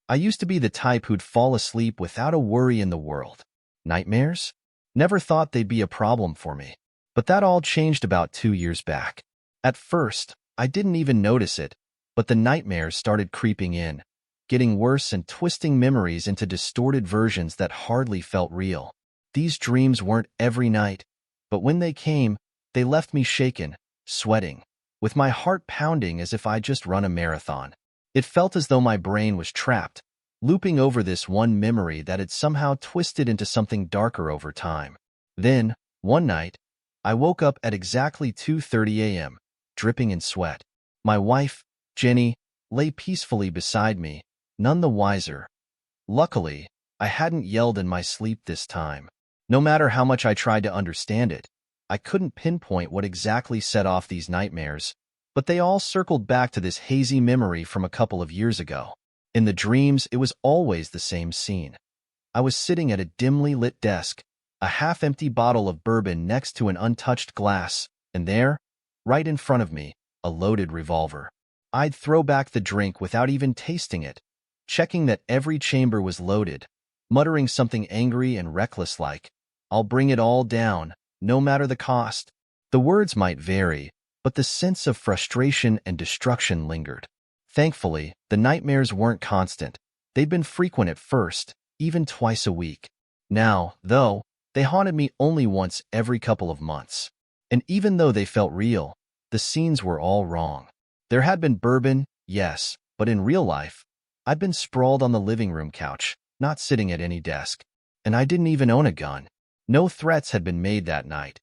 I used to be the type who'd fall asleep without a worry in the world. Nightmares? Never thought they'd be a problem for me. But that all changed about 2 years back. At first, I didn't even notice it, but the nightmares started creeping in, getting worse and twisting memories into distorted versions that hardly felt real. These dreams weren't every night, but when they came, they left me shaken, sweating, with my heart pounding as if I'd just run a marathon. It felt as though my brain was trapped, looping over this one memory that had somehow twisted into something darker over time. Then, one night, I woke up at exactly 2:30 a.m., dripping in sweat. My wife, Jenny, lay peacefully beside me, none the wiser. Luckily, I hadn't yelled in my sleep this time. No matter how much I tried to understand it, I couldn't pinpoint what exactly set off these nightmares, but they all circled back to this hazy memory from a couple of years ago. In the dreams, it was always the same scene. I was sitting at a dimly lit desk, a half-empty bottle of bourbon next to an untouched glass, and there, right in front of me, a loaded revolver. I'd throw back the drink without even tasting it, checking that every chamber was loaded, muttering something angry and reckless like, "I'll bring it all down, no matter the cost." The words might vary, but the sense of frustration and destruction lingered. Thankfully, the nightmares weren't constant. They'd been frequent at first, even twice a week. Now, though, they haunted me only once every couple of months. And even though they felt real, the scenes were all wrong. There had been bourbon, yes, but in real life, I'd been sprawled on the living room couch, not sitting at any desk. And I didn't even own a gun. No threats had been made that night.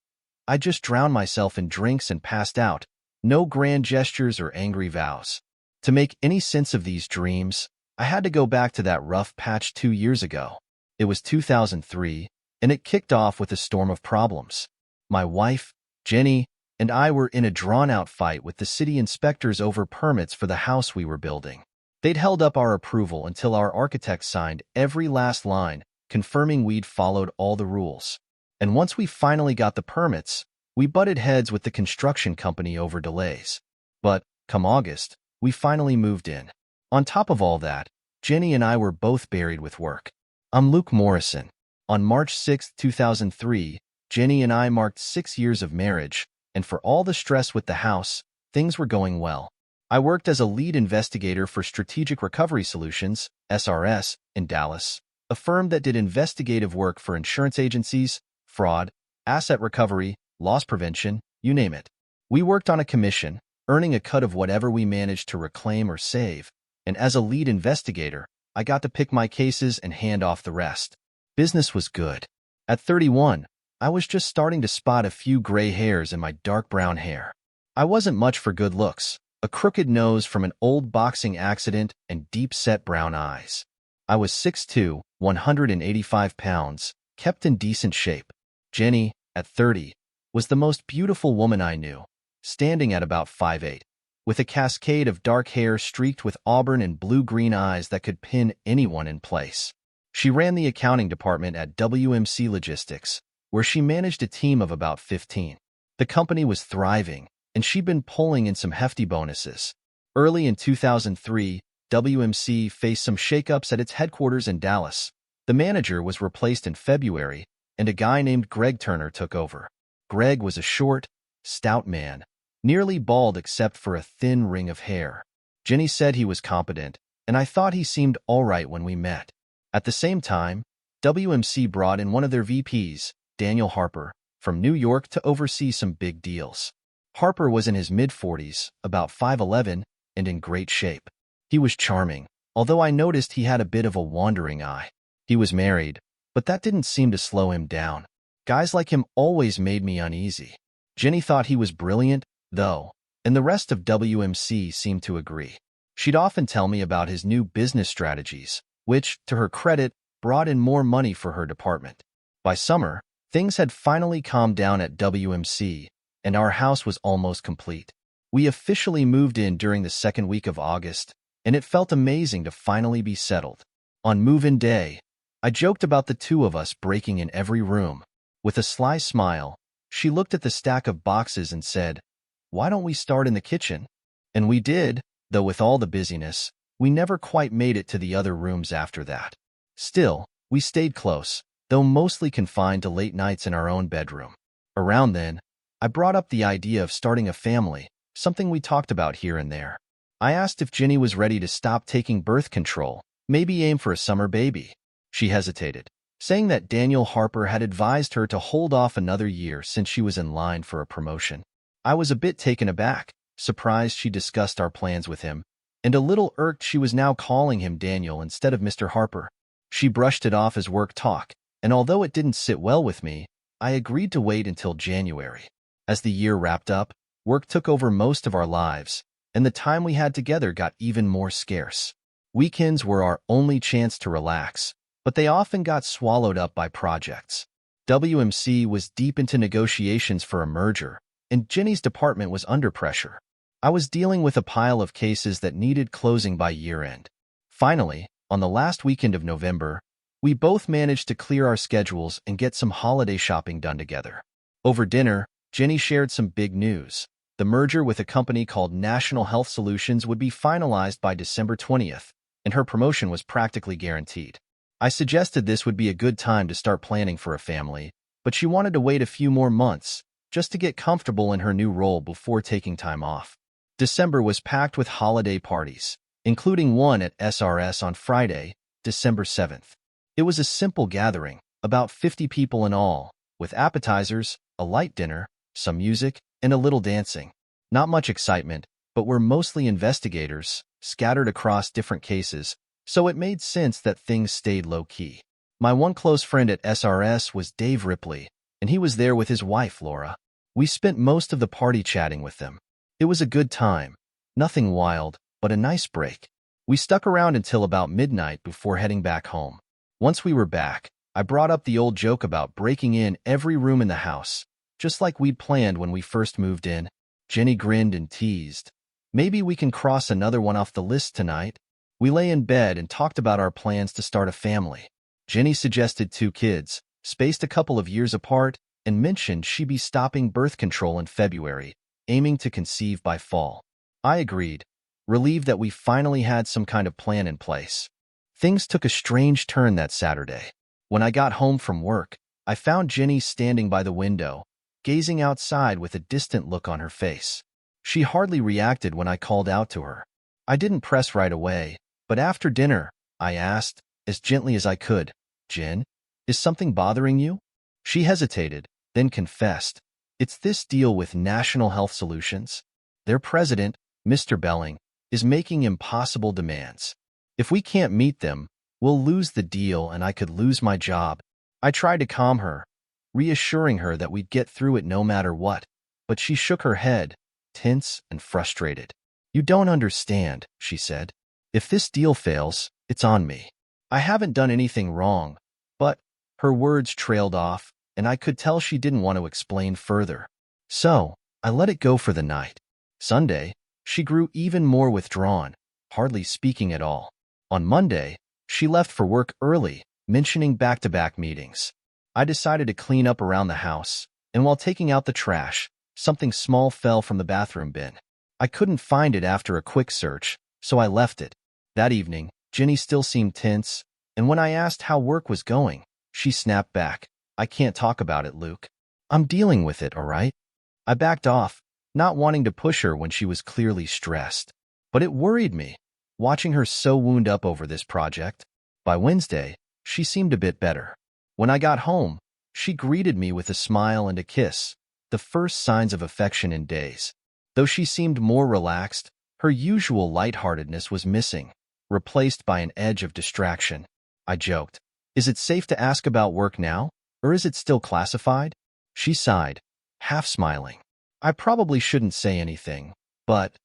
I just drowned myself in drinks and passed out. No grand gestures or angry vows. To make any sense of these dreams, I had to go back to that rough patch 2 years ago. It was 2003, and it kicked off with a storm of problems. My wife, Jenny, and I were in a drawn-out fight with the city inspectors over permits for the house we were building. They'd held up our approval until our architect signed every last line, confirming we'd followed all the rules. And once we finally got the permits, we butted heads with the construction company over delays. But, come August, we finally moved in. On top of all that, Jenny and I were both buried with work. I'm Luke Morrison. On March 6, 2003, Jenny and I marked 6 years of marriage, and for all the stress with the house, things were going well. I worked as a lead investigator for Strategic Recovery Solutions, SRS, in Dallas, a firm that did investigative work for insurance agencies, fraud, asset recovery, loss prevention, you name it. We worked on a commission, earning a cut of whatever we managed to reclaim or save, and as a lead investigator, I got to pick my cases and hand off the rest. Business was good. At 31, I was just starting to spot a few gray hairs in my dark brown hair. I wasn't much for good looks, a crooked nose from an old boxing accident and deep-set brown eyes. I was 6'2", 185 pounds, kept in decent shape. Jenny, at 30, was the most beautiful woman I knew, standing at about 5'8", with a cascade of dark hair streaked with auburn and blue-green eyes that could pin anyone in place. She ran the accounting department at WMC Logistics, where she managed a team of about 15. The company was thriving, and she'd been pulling in some hefty bonuses. Early in 2003, WMC faced some shakeups at its headquarters in Dallas. The manager was replaced in February, and a guy named Greg Turner took over. Greg was a short, stout man, nearly bald except for a thin ring of hair. Jenny said he was competent, and I thought he seemed all right when we met. At the same time, WMC brought in one of their VPs, Daniel Harper, from New York to oversee some big deals. Harper was in his mid-40s, about 5'11", and in great shape. He was charming, although I noticed he had a bit of a wandering eye. He was married, but that didn't seem to slow him down. Guys like him always made me uneasy. Jenny thought he was brilliant, though, and the rest of WMC seemed to agree. She'd often tell me about his new business strategies, which, to her credit, brought in more money for her department. By summer, things had finally calmed down at WMC, and our house was almost complete. We officially moved in during the second week of August, and it felt amazing to finally be settled. On move-in day, I joked about the two of us breaking in every room. With a sly smile, she looked at the stack of boxes and said, "Why don't we start in the kitchen?" And we did, though with all the busyness, We never quite made it to the other rooms after that. Still, we stayed close, though mostly confined to late nights in our own bedroom. Around then, I brought up the idea of starting a family, something we talked about here and there. I asked if Ginny was ready to stop taking birth control, maybe aim for a summer baby. She hesitated, saying that Daniel Harper had advised her to hold off another year since she was in line for a promotion. I was a bit taken aback, surprised she discussed our plans with him, and a little irked she was now calling him Daniel instead of Mr. Harper. She brushed it off as work talk, and although it didn't sit well with me, I agreed to wait until January. As the year wrapped up, work took over most of our lives, and the time we had together got even more scarce. Weekends were our only chance to relax, but they often got swallowed up by projects. WMC was deep into negotiations for a merger, and Ginny's department was under pressure. I was dealing with a pile of cases that needed closing by year-end. Finally, on the last weekend of November, we both managed to clear our schedules and get some holiday shopping done together. Over dinner, Ginny shared some big news. The merger with a company called National Health Solutions would be finalized by December 20th, and her promotion was practically guaranteed. I suggested this would be a good time to start planning for a family, but she wanted to wait a few more months just to get comfortable in her new role before taking time off. December was packed with holiday parties, including one at SRS on Friday, December 7th. It was a simple gathering, about 50 people in all, with appetizers, a light dinner, some music, and a little dancing. Not much excitement, but we're mostly investigators, scattered across different cases, so it made sense that things stayed low-key. My one close friend at SRS was Dave Ripley, and he was there with his wife, Laura. We spent most of the party chatting with them. It was a good time. Nothing wild, but a nice break. We stuck around until about midnight before heading back home. Once we were back, I brought up the old joke about breaking in every room in the house, just like we'd planned when we first moved in. Ginny grinned and teased, "Maybe we can cross another one off the list tonight." We lay in bed and talked about our plans to start a family. Ginny suggested 2 kids, spaced a couple of years apart, and mentioned she'd be stopping birth control in February, aiming to conceive by fall. I agreed, relieved that we finally had some kind of plan in place. Things took a strange turn that Saturday. When I got home from work, I found Ginny standing by the window, gazing outside with a distant look on her face. She hardly reacted when I called out to her. I didn't press right away, but after dinner, I asked, as gently as I could, "Jen, is something bothering you?" She hesitated, then confessed, "It's this deal with National Health Solutions. Their president, Mr. Belling, is making impossible demands. If we can't meet them, we'll lose the deal and I could lose my job." I tried to calm her, reassuring her that we'd get through it no matter what, but she shook her head, tense and frustrated. "You don't understand," she said. "If this deal fails, it's on me. I haven't done anything wrong." But her words trailed off, and I could tell she didn't want to explain further. So I let it go for the night. Sunday, she grew even more withdrawn, hardly speaking at all. On Monday, she left for work early, mentioning back-to-back meetings. I decided to clean up around the house, and while taking out the trash, something small fell from the bathroom bin. I couldn't find it after a quick search, so I left it. That evening, Ginny still seemed tense, and when I asked how work was going, she snapped back, "I can't talk about it, Luke. I'm dealing with it, all right?" I backed off, not wanting to push her when she was clearly stressed. But it worried me, watching her so wound up over this project. By Wednesday, she seemed a bit better. When I got home, she greeted me with a smile and a kiss, the first signs of affection in days. Though she seemed more relaxed, her usual lightheartedness was missing, replaced by an edge of distraction. I joked, "Is it safe to ask about work now, or is it still classified?" She sighed, half smiling. "I probably shouldn't say anything, but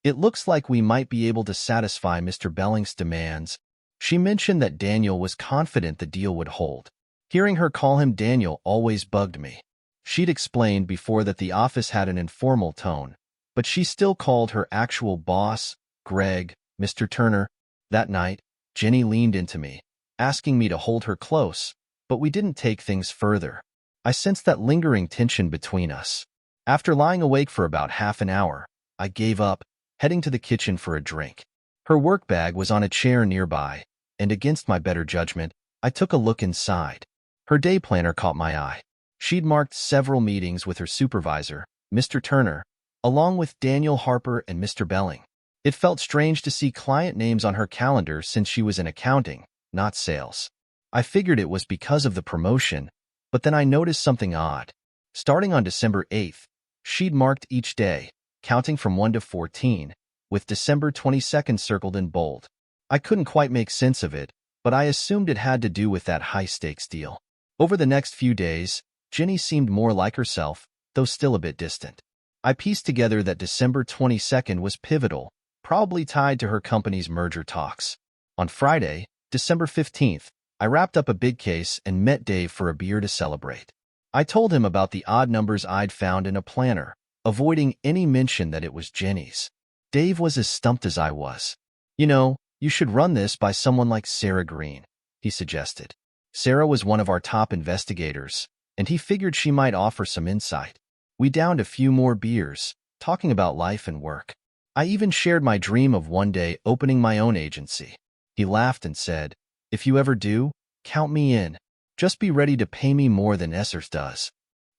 it looks like we might be able to satisfy Mr. Belling's demands." She mentioned that Daniel was confident the deal would hold. Hearing her call him Daniel always bugged me. She'd explained before that the office had an informal tone, but she still called her actual boss, Greg, Mr. Turner. That night, Ginny leaned into me, asking me to hold her close, but we didn't take things further. I sensed that lingering tension between us. After lying awake for about half an hour, I gave up, heading to the kitchen for a drink. Her work bag was on a chair nearby, and against my better judgment, I took a look inside. Her day planner caught my eye. She'd marked several meetings with her supervisor, Mr. Turner, along with Daniel Harper and Mr. Belling. It felt strange to see client names on her calendar since she was in accounting, not sales. I figured it was because of the promotion, but then I noticed something odd. Starting on December 8th, she'd marked each day, counting from 1 to 14, with December 22nd circled in bold. I couldn't quite make sense of it, but I assumed it had to do with that high-stakes deal. Over the next few days, Jenny seemed more like herself, though still a bit distant. I pieced together that December 22nd was pivotal, probably tied to her company's merger talks. On Friday, December 15th, I wrapped up a big case and met Dave for a beer to celebrate. I told him about the odd numbers I'd found in a planner, avoiding any mention that it was Jenny's. Dave was as stumped as I was. You should run this by someone like Sarah Green, he suggested. Sarah was one of our top investigators, and he figured she might offer some insight. We downed a few more beers, talking about life and work. I even shared my dream of one day opening my own agency. He laughed and said, "If you ever do, count me in. Just be ready to pay me more than Essers does."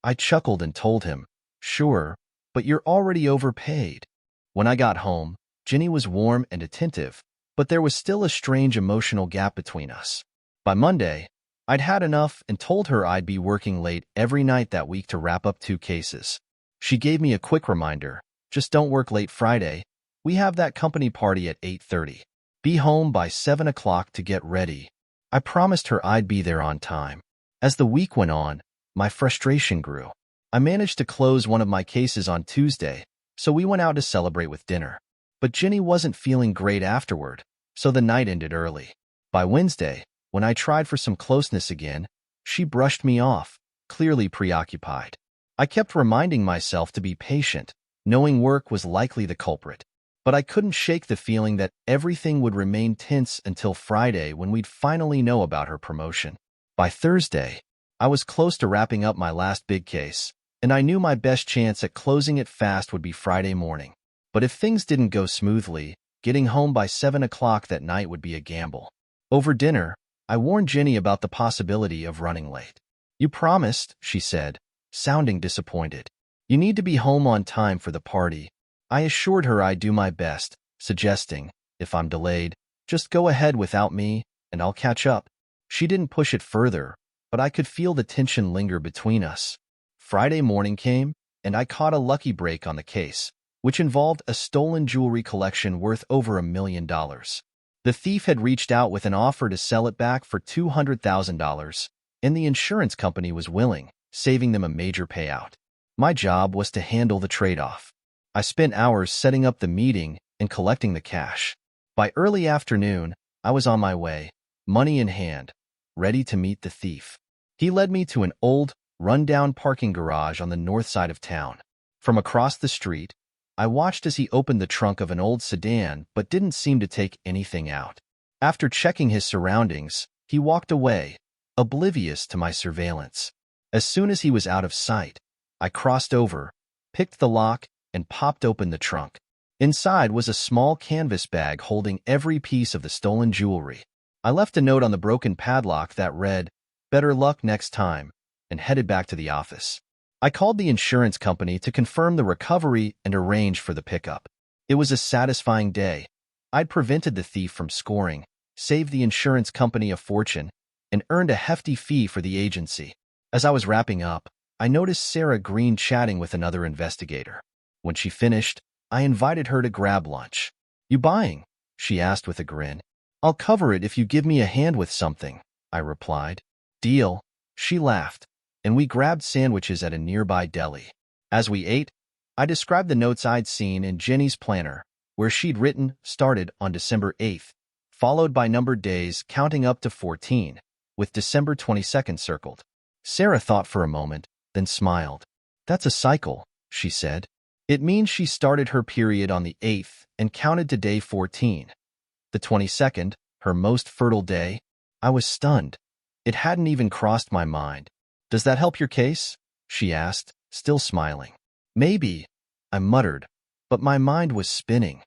I chuckled and told him, "Sure, but you're already overpaid." When I got home, Jenny was warm and attentive, but there was still a strange emotional gap between us. By Monday, I'd had enough and told her I'd be working late every night that week to wrap up 2 cases. She gave me a quick reminder, "Just don't work late Friday. We have that company party at 8:30. Be home by 7 o'clock to get ready." I promised her I'd be there on time. As the week went on, my frustration grew. I managed to close one of my cases on Tuesday, so we went out to celebrate with dinner. But Jenny wasn't feeling great afterward, so the night ended early. By Wednesday, when I tried for some closeness again, she brushed me off, clearly preoccupied. I kept reminding myself to be patient, knowing work was likely the culprit. But I couldn't shake the feeling that everything would remain tense until Friday when we'd finally know about her promotion. By Thursday, I was close to wrapping up my last big case, and I knew my best chance at closing it fast would be Friday morning. But if things didn't go smoothly, getting home by 7 o'clock that night would be a gamble. Over dinner, I warned Jenny about the possibility of running late. "You promised," she said, sounding disappointed. "You need to be home on time for the party." I assured her I'd do my best, suggesting, "If I'm delayed, just go ahead without me, and I'll catch up." She didn't push it further, but I could feel the tension linger between us. Friday morning came, and I caught a lucky break on the case, which involved a stolen jewelry collection worth over $1 million. The thief had reached out with an offer to sell it back for $200,000, and the insurance company was willing, saving them a major payout. My job was to handle the trade-off. I spent hours setting up the meeting and collecting the cash. By early afternoon, I was on my way, money in hand, ready to meet the thief. He led me to an old, run-down parking garage on the north side of town. From across the street, I watched as he opened the trunk of an old sedan but didn't seem to take anything out. After checking his surroundings, he walked away, oblivious to my surveillance. As soon as he was out of sight, I crossed over, picked the lock, and popped open the trunk. Inside was a small canvas bag holding every piece of the stolen jewelry. I left a note on the broken padlock that read, "Better luck next time," and headed back to the office. I called the insurance company to confirm the recovery and arrange for the pickup. It was a satisfying day. I'd prevented the thief from scoring, saved the insurance company a fortune, and earned a hefty fee for the agency. As I was wrapping up, I noticed Sarah Green chatting with another investigator. When she finished, I invited her to grab lunch. "You buying?" she asked with a grin. "I'll cover it if you give me a hand with something," I replied. "Deal," she laughed, and we grabbed sandwiches at a nearby deli. As we ate, I described the notes I'd seen in Jenny's planner, where she'd written started on December 8th, followed by numbered days counting up to 14, with December 22nd circled. Sarah thought for a moment, then smiled. "That's a cycle," she said. "It means she started her period on the 8th and counted to day 14. The 22nd, her most fertile day." I was stunned. It hadn't even crossed my mind. "Does that help your case?" she asked, still smiling. "Maybe," I muttered, but my mind was spinning.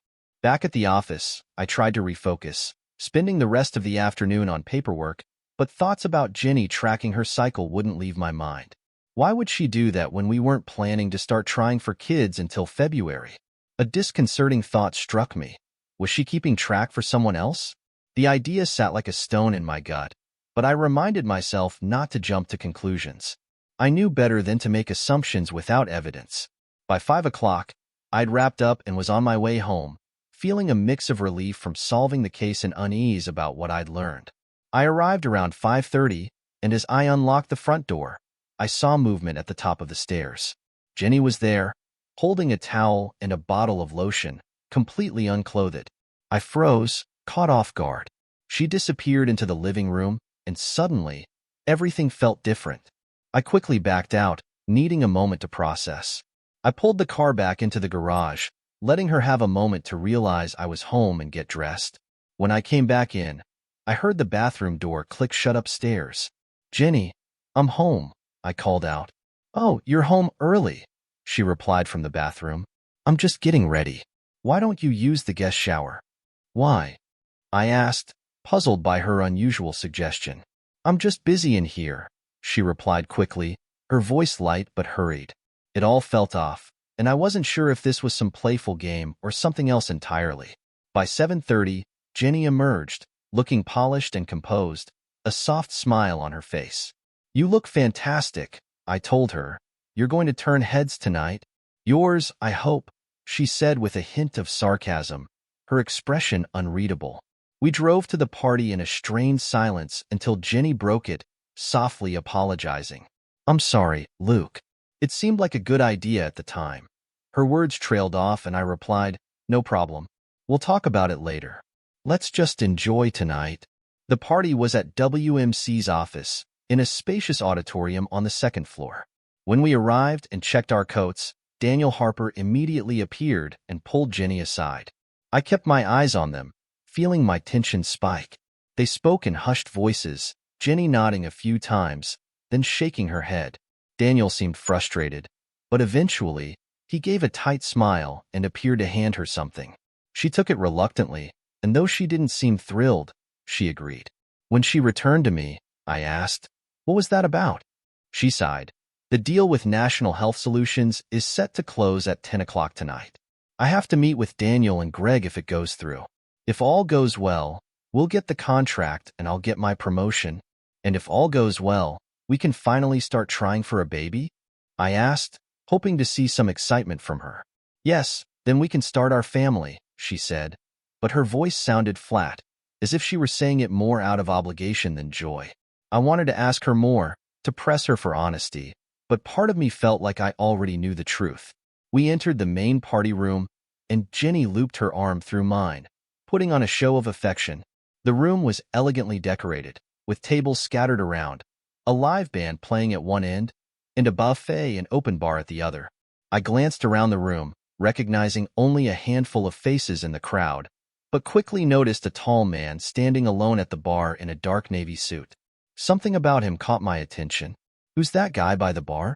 Back at the office, I tried to refocus, spending the rest of the afternoon on paperwork, but thoughts about Jenny tracking her cycle wouldn't leave my mind. Why would she do that when we weren't planning to start trying for kids until February? A disconcerting thought struck me. Was she keeping track for someone else? The idea sat like a stone in my gut, but I reminded myself not to jump to conclusions. I knew better than to make assumptions without evidence. By 5 o'clock, I'd wrapped up and was on my way home, feeling a mix of relief from solving the case and unease about what I'd learned. I arrived around 5:30, and as I unlocked the front door, I saw movement at the top of the stairs. Jenny was there, holding a towel and a bottle of lotion, completely unclothed. I froze, caught off guard. She disappeared into the living room, and suddenly, everything felt different. I quickly backed out, needing a moment to process. I pulled the car back into the garage, letting her have a moment to realize I was home and get dressed. When I came back in, I heard the bathroom door click shut upstairs. "Jenny, I'm home," I called out. "Oh, you're home early," she replied from the bathroom. "I'm just getting ready. Why don't you use the guest shower?" "Why?" I asked, puzzled by her unusual suggestion. "I'm just busy in here," she replied quickly, her voice light but hurried. It all felt off, and I wasn't sure if this was some playful game or something else entirely. By 7:30, Jenny emerged, looking polished and composed, a soft smile on her face. "You look fantastic," I told her. "You're going to turn heads tonight." "Yours, I hope," she said with a hint of sarcasm, her expression unreadable. We drove to the party in a strained silence until Jenny broke it, softly apologizing. "I'm sorry, Luke. It seemed like a good idea at the time." Her words trailed off and I replied, "No problem. We'll talk about it later. Let's just enjoy tonight." The party was at WMC's office, in a spacious auditorium on the second floor. When we arrived and checked our coats, Daniel Harper immediately appeared and pulled Jenny aside. I kept my eyes on them, feeling my tension spike. They spoke in hushed voices, Jenny nodding a few times, then shaking her head. Daniel seemed frustrated, but eventually, he gave a tight smile and appeared to hand her something. She took it reluctantly, and though she didn't seem thrilled, she agreed. When she returned to me, I asked, "What was that about?" She sighed. "The deal with National Health Solutions is set to close at 10 o'clock tonight. I have to meet with Daniel and Greg if it goes through. If all goes well, we'll get the contract and I'll get my promotion. And if all goes well, we can finally start trying for a baby?" I asked, hoping to see some excitement from her. "Yes, then we can start our family," she said, but her voice sounded flat, as if she were saying it more out of obligation than joy. I wanted to ask her more, to press her for honesty, but part of me felt like I already knew the truth. We entered the main party room, and Jenny looped her arm through mine, putting on a show of affection. The room was elegantly decorated, with tables scattered around, a live band playing at one end, and a buffet and open bar at the other. I glanced around the room, recognizing only a handful of faces in the crowd, but quickly noticed a tall man standing alone at the bar in a dark navy suit. Something about him caught my attention. "Who's that guy by the bar?"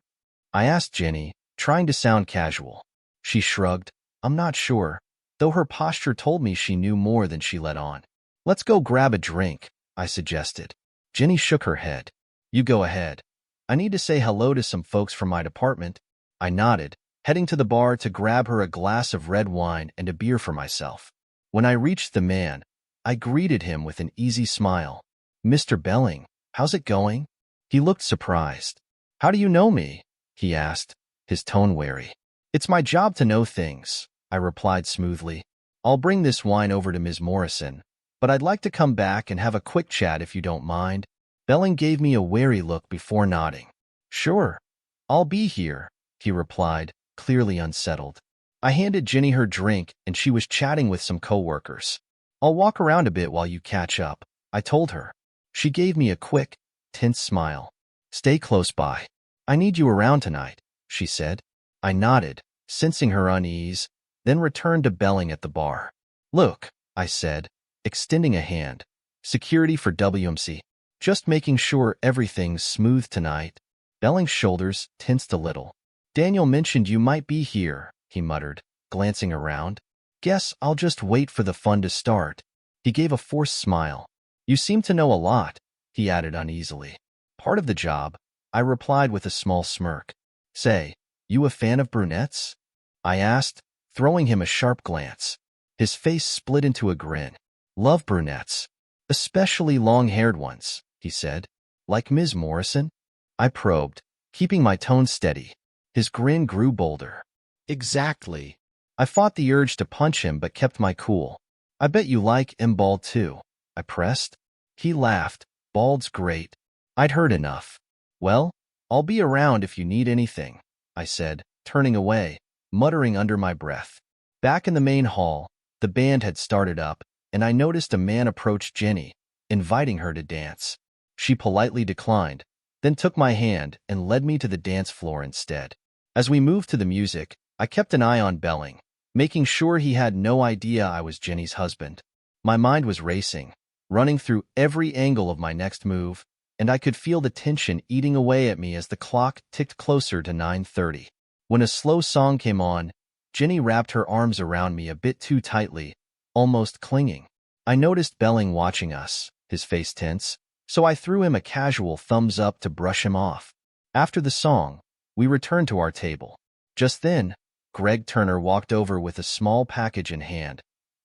I asked Jenny, trying to sound casual. She shrugged. "I'm not sure," though her posture told me she knew more than she let on. "Let's go grab a drink," I suggested. Jenny shook her head. "You go ahead. I need to say hello to some folks from my department." I nodded, heading to the bar to grab her a glass of red wine and a beer for myself. When I reached the man, I greeted him with an easy smile. "Mr. Belling, how's it going?" He looked surprised. "How do you know me?" he asked, his tone wary. "It's my job to know things," I replied smoothly. "I'll bring this wine over to Ms. Morrison, but I'd like to come back and have a quick chat if you don't mind." Belling gave me a wary look before nodding. "Sure, I'll be here," he replied, clearly unsettled. I handed Jenny her drink, and she was chatting with some coworkers. "I'll walk around a bit while you catch up," I told her. She gave me a quick, tense smile. "Stay close by. I need you around tonight," she said. I nodded, sensing her unease, then returned to Belling at the bar. "Look," I said, extending a hand. "Security for WMC. Just making sure everything's smooth tonight." Belling's shoulders tensed a little. "Daniel mentioned you might be here," he muttered, glancing around. Guess I'll just wait for the fun to start. He gave a forced smile. You seem to know a lot, he added uneasily. Part of the job, I replied with a small smirk. Say, you a fan of brunettes? I asked, throwing him a sharp glance. His face split into a grin. Love brunettes. Especially long-haired ones, he said. Like Ms. Morrison? I probed, keeping my tone steady. His grin grew bolder. Exactly. I fought the urge to punch him but kept my cool. I bet you like Bald too, I pressed. He laughed. Bald's great. I'd heard enough. Well, I'll be around if you need anything, I said, turning away, muttering under my breath. Back in the main hall, the band had started up, and I noticed a man approach Jenny, inviting her to dance. She politely declined, then took my hand and led me to the dance floor instead. As we moved to the music, I kept an eye on Belling, making sure he had no idea I was Jenny's husband. My mind was racing, running through every angle of my next move, and I could feel the tension eating away at me as the clock ticked closer to 9:30. When a slow song came on, Jenny wrapped her arms around me a bit too tightly, almost clinging. I noticed Belling watching us, his face tense, so I threw him a casual thumbs up to brush him off. After the song, we returned to our table. Just then, Greg Turner walked over with a small package in hand,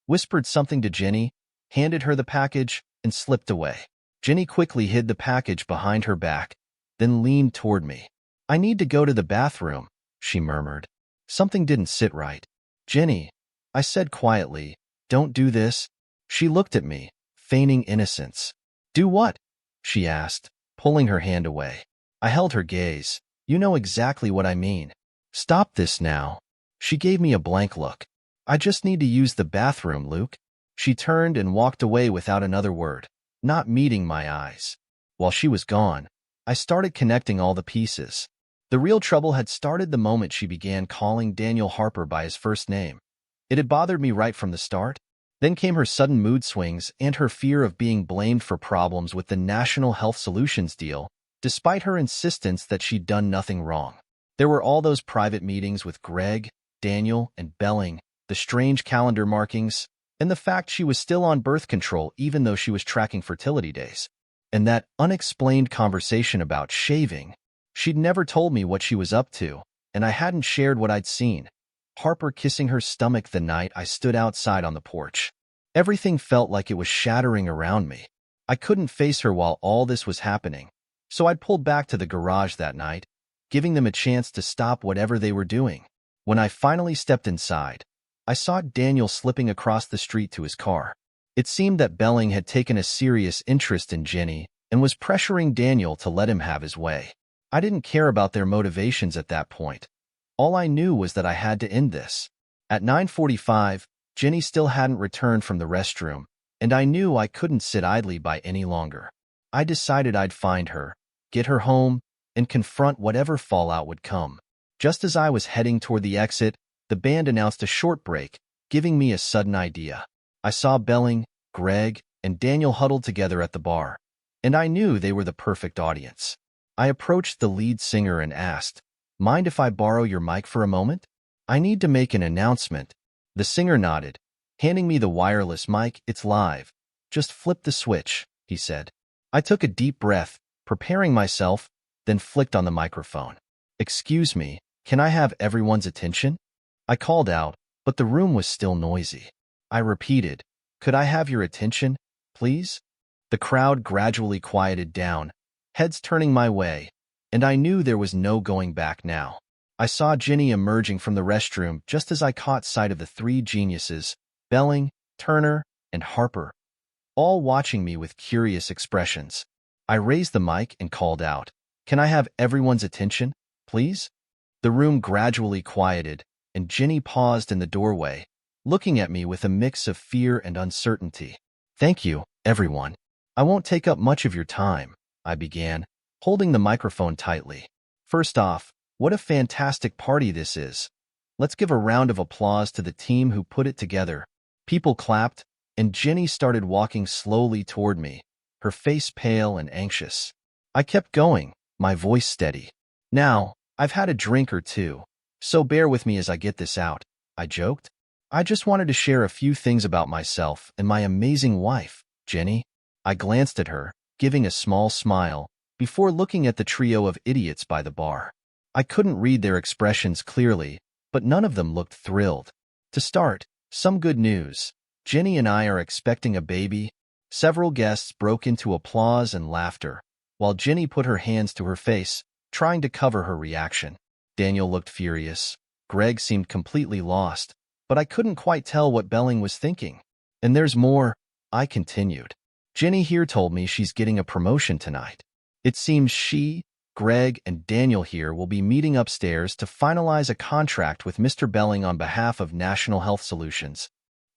whispered something to Jenny, handed her the package, and slipped away. Jenny quickly hid the package behind her back, then leaned toward me. I need to go to the bathroom, she murmured. Something didn't sit right. Jenny, I said quietly, don't do this. She looked at me, feigning innocence. Do what? She asked, pulling her hand away. I held her gaze. You know exactly what I mean. Stop this now. She gave me a blank look. I just need to use the bathroom, Luke. She turned and walked away without another word, not meeting my eyes. While she was gone, I started connecting all the pieces. The real trouble had started the moment she began calling Daniel Harper by his first name. It had bothered me right from the start. Then came her sudden mood swings and her fear of being blamed for problems with the National Health Solutions deal, despite her insistence that she'd done nothing wrong. There were all those private meetings with Greg, Daniel, and Belling, the strange calendar markings, and the fact she was still on birth control even though she was tracking fertility days. And that unexplained conversation about shaving. She'd never told me what she was up to, and I hadn't shared what I'd seen. Harper kissing her stomach the night I stood outside on the porch. Everything felt like it was shattering around me. I couldn't face her while all this was happening, so I'd pulled back to the garage that night, giving them a chance to stop whatever they were doing. When I finally stepped inside, I saw Daniel slipping across the street to his car. It seemed that Belling had taken a serious interest in Jenny and was pressuring Daniel to let him have his way. I didn't care about their motivations at that point. All I knew was that I had to end this. At 9:45, Jenny still hadn't returned from the restroom, and I knew I couldn't sit idly by any longer. I decided I'd find her, get her home, and confront whatever fallout would come. Just as I was heading toward the exit, the band announced a short break, giving me a sudden idea. I saw Belling, Greg, and Daniel huddled together at the bar, and I knew they were the perfect audience. I approached the lead singer and asked, "Mind if I borrow your mic for a moment? I need to make an announcement." The singer nodded, handing me the wireless mic. "It's live. Just flip the switch," he said. I took a deep breath, preparing myself, then flicked on the microphone. "Excuse me, can I have everyone's attention?" I called out, but the room was still noisy. I repeated, "Could I have your attention, please?" The crowd gradually quieted down, heads turning my way, and I knew there was no going back now. I saw Jenny emerging from the restroom just as I caught sight of the three geniuses, Belling, Turner, and Harper, all watching me with curious expressions. I raised the mic and called out, "Can I have everyone's attention, please?" The room gradually quieted, and Jenny paused in the doorway, looking at me with a mix of fear and uncertainty. "Thank you, everyone. I won't take up much of your time," I began, holding the microphone tightly. "First off, what a fantastic party this is. Let's give a round of applause to the team who put it together." People clapped, and Jenny started walking slowly toward me, her face pale and anxious. I kept going, my voice steady. "Now, I've had a drink or two, so bear with me as I get this out," I joked. I just wanted to share a few things about myself and my amazing wife, Jenny. I glanced at her, giving a small smile, before looking at the trio of idiots by the bar. I couldn't read their expressions clearly, but none of them looked thrilled. To start, some good news. Jenny and I are expecting a baby. Several guests broke into applause and laughter, while Jenny put her hands to her face, trying to cover her reaction. Daniel looked furious. Greg seemed completely lost, but I couldn't quite tell what Belling was thinking. And there's more, I continued. Jenny here told me she's getting a promotion tonight. It seems she, Greg, and Daniel here will be meeting upstairs to finalize a contract with Mr. Belling on behalf of National Health Solutions.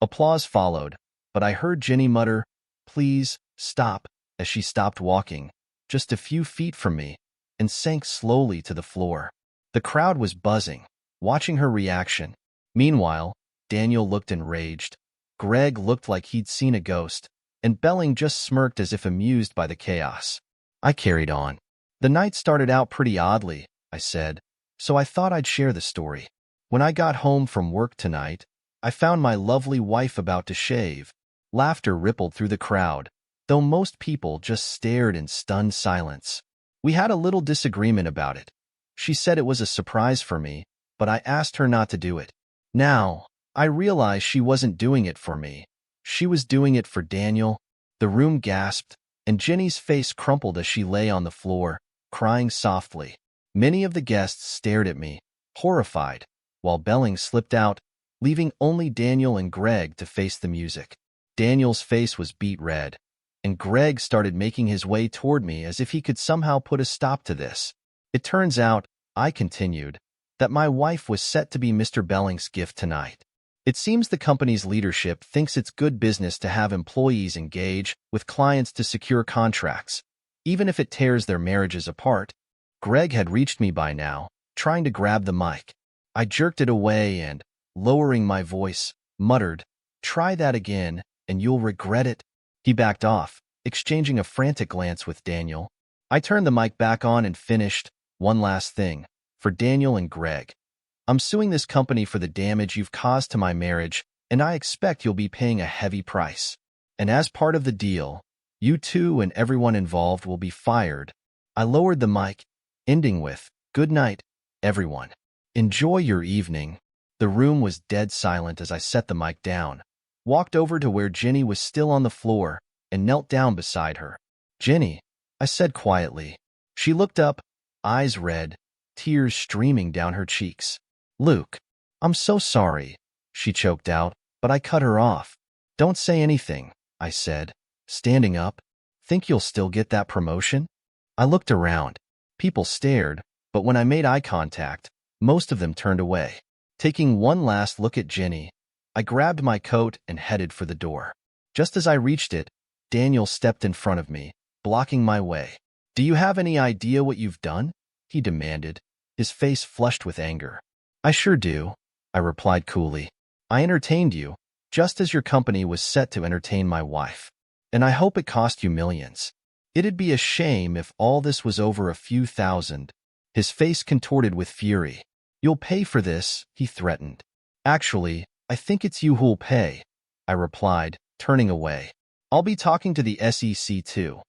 Applause followed, but I heard Jenny mutter, "Please, stop," as she stopped walking, just a few feet from me, and sank slowly to the floor. The crowd was buzzing, watching her reaction. Meanwhile, Daniel looked enraged. Greg looked like he'd seen a ghost, and Belling just smirked as if amused by the chaos. I carried on. The night started out pretty oddly, I said, so I thought I'd share the story. When I got home from work tonight, I found my lovely wife about to shave. Laughter rippled through the crowd, though most people just stared in stunned silence. We had a little disagreement about it. She said it was a surprise for me, but I asked her not to do it. Now, I realized she wasn't doing it for me. She was doing it for Daniel. The room gasped, and Jenny's face crumpled as she lay on the floor, crying softly. Many of the guests stared at me, horrified, while Belling slipped out, leaving only Daniel and Greg to face the music. Daniel's face was beet red, and Greg started making his way toward me as if he could somehow put a stop to this. It turns out, I continued, that my wife was set to be Mr. Belling's gift tonight. It seems the company's leadership thinks it's good business to have employees engage with clients to secure contracts, even if it tears their marriages apart. Greg had reached me by now, trying to grab the mic. I jerked it away and, lowering my voice, muttered, "Try that again, and you'll regret it." He backed off, exchanging a frantic glance with Daniel. I turned the mic back on and finished, "One last thing, for Daniel and Greg. I'm suing this company for the damage you've caused to my marriage, and I expect you'll be paying a heavy price. And as part of the deal, you two and everyone involved will be fired." I lowered the mic, ending with, "Good night, everyone. Enjoy your evening." The room was dead silent as I set the mic down, walked over to where Jenny was still on the floor, and knelt down beside her. "Jenny," I said quietly. She looked up, eyes red, tears streaming down her cheeks. "Luke, I'm so sorry," she choked out, but I cut her off. "Don't say anything," I said, standing up. "Think you'll still get that promotion?" I looked around. People stared, but when I made eye contact, most of them turned away. Taking one last look at Jenny, I grabbed my coat and headed for the door. Just as I reached it, Daniel stepped in front of me, blocking my way. "Do you have any idea what you've done?" he demanded, his face flushed with anger. "I sure do," I replied coolly. "I entertained you, just as your company was set to entertain my wife. And I hope it cost you millions. It'd be a shame if all this was over a few thousand." His face contorted with fury. "You'll pay for this," he threatened. "Actually, I think it's you who'll pay," I replied, turning away. "I'll be talking to the SEC too.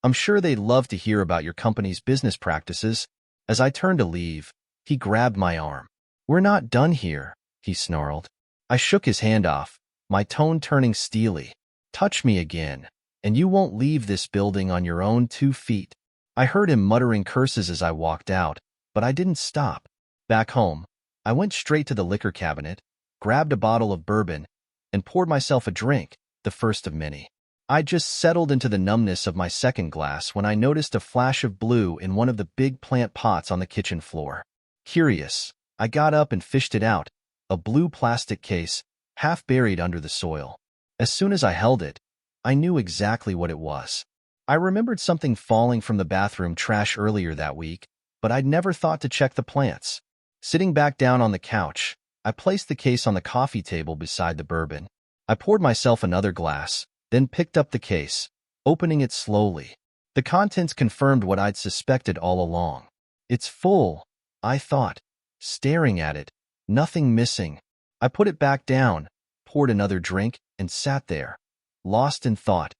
I'm sure they'd love to hear about your company's business practices." As I turned to leave, he grabbed my arm. "We're not done here," he snarled. I shook his hand off, my tone turning steely. "Touch me again, and you won't leave this building on your own 2 feet." I heard him muttering curses as I walked out, but I didn't stop. Back home, I went straight to the liquor cabinet, grabbed a bottle of bourbon, and poured myself a drink, the first of many. I just settled into the numbness of my second glass when I noticed a flash of blue in one of the big plant pots on the kitchen floor. Curious, I got up and fished it out, a blue plastic case, half buried under the soil. As soon as I held it, I knew exactly what it was. I remembered something falling from the bathroom trash earlier that week, but I'd never thought to check the plants. Sitting back down on the couch, I placed the case on the coffee table beside the bourbon. I poured myself another glass, then picked up the case, opening it slowly. The contents confirmed what I'd suspected all along. "It's full," I thought, staring at it, nothing missing. I put it back down, poured another drink, and sat there, lost in thought,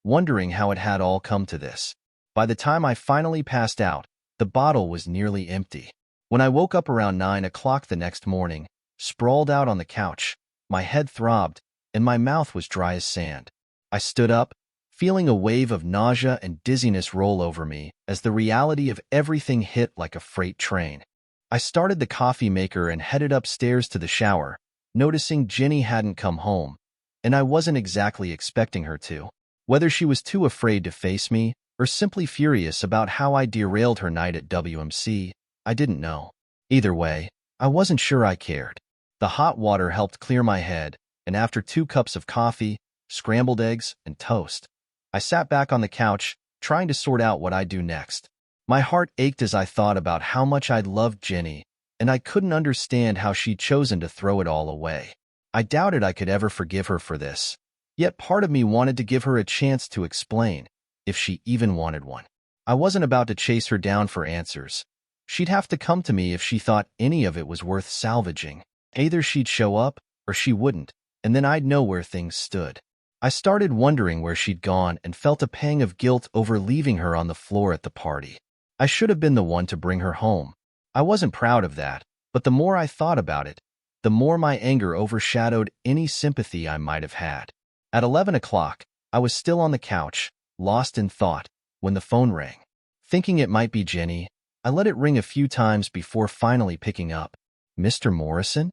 wondering how it had all come to this. By the time I finally passed out, the bottle was nearly empty. When I woke up around 9 o'clock the next morning, sprawled out on the couch, my head throbbed, and my mouth was dry as sand. I stood up, feeling a wave of nausea and dizziness roll over me as the reality of everything hit like a freight train. I started the coffee maker and headed upstairs to the shower, noticing Ginny hadn't come home, and I wasn't exactly expecting her to. Whether she was too afraid to face me or simply furious about how I derailed her night at WMC, I didn't know. Either way, I wasn't sure I cared. The hot water helped clear my head, and after 2 cups of coffee, scrambled eggs, and toast, I sat back on the couch, trying to sort out what I'd do next. My heart ached as I thought about how much I'd loved Ginny, and I couldn't understand how she'd chosen to throw it all away. I doubted I could ever forgive her for this, yet part of me wanted to give her a chance to explain, if she even wanted one. I wasn't about to chase her down for answers. She'd have to come to me if she thought any of it was worth salvaging. Either she'd show up, or she wouldn't, and then I'd know where things stood. I started wondering where she'd gone and felt a pang of guilt over leaving her on the floor at the party. I should have been the one to bring her home. I wasn't proud of that, but the more I thought about it, the more my anger overshadowed any sympathy I might have had. At 11 o'clock, I was still on the couch, lost in thought, when the phone rang. Thinking it might be Ginny, I let it ring a few times before finally picking up. "Mr. Morrison?"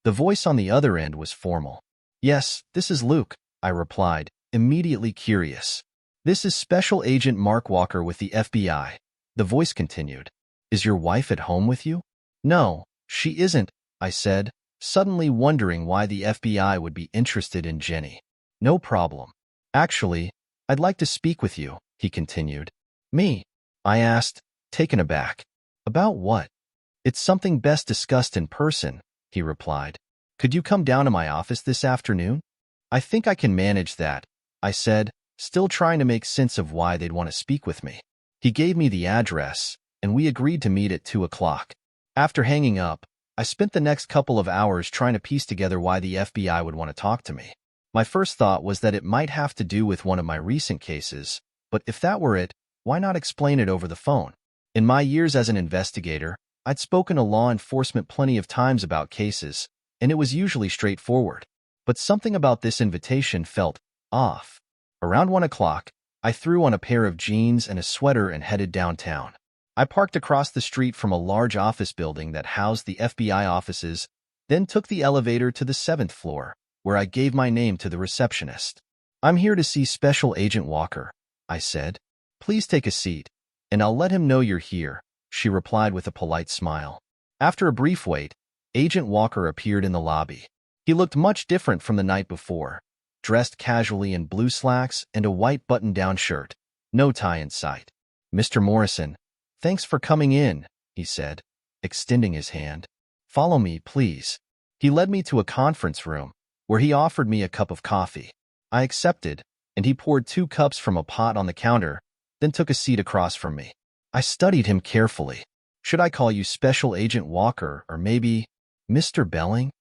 The voice on the other end was formal. "Yes, this is Luke," I replied, immediately curious. "This is Special Agent Mark Walker with the FBI." The voice continued. "Is your wife at home with you?" "No, she isn't," I said, suddenly wondering why the FBI would be interested in Ginny. "No problem. Actually, I'd like to speak with you," he continued. "Me?" I asked, taken aback. "About what?" "It's something best discussed in person," he replied. "Could you come down to my office this afternoon?" "I think I can manage that," I said, still trying to make sense of why they'd want to speak with me. He gave me the address, and we agreed to meet at 2 o'clock. After hanging up, I spent the next couple of hours trying to piece together why the FBI would want to talk to me. My first thought was that it might have to do with one of my recent cases, but if that were it, why not explain it over the phone? In my years as an investigator, I'd spoken to law enforcement plenty of times about cases, and it was usually straightforward. But something about this invitation felt off. Around 1 o'clock, I threw on a pair of jeans and a sweater and headed downtown. I parked across the street from a large office building that housed the FBI offices, then took the elevator to the 7th floor, where I gave my name to the receptionist. "I'm here to see Special Agent Walker," I said. "Please take a seat, and I'll let him know you're here," she replied with a polite smile. After a brief wait, Agent Walker appeared in the lobby. He looked much different from the night before, dressed casually in blue slacks and a white button-down shirt, no tie in sight. "Mr. Morrison, thanks for coming in," he said, extending his hand. "Follow me, please." He led me to a conference room, where he offered me a cup of coffee. I accepted, and he poured 2 cups from a pot on the counter, then took a seat across from me. I studied him carefully. "Should I call you Special Agent Walker or maybe Mr. Belling?"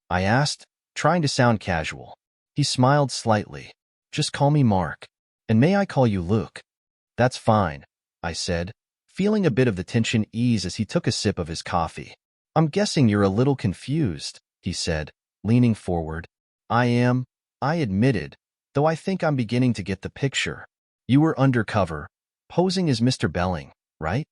I asked, trying to sound casual. He smiled slightly. "Just call me Mark. And may I call you Luke?" "That's fine," I said, feeling a bit of the tension ease as he took a sip of his coffee. "I'm guessing you're a little confused," he said, leaning forward. "I am," I admitted, though I think I'm beginning to get the picture. "You were undercover, posing as Mr. Belling, right?"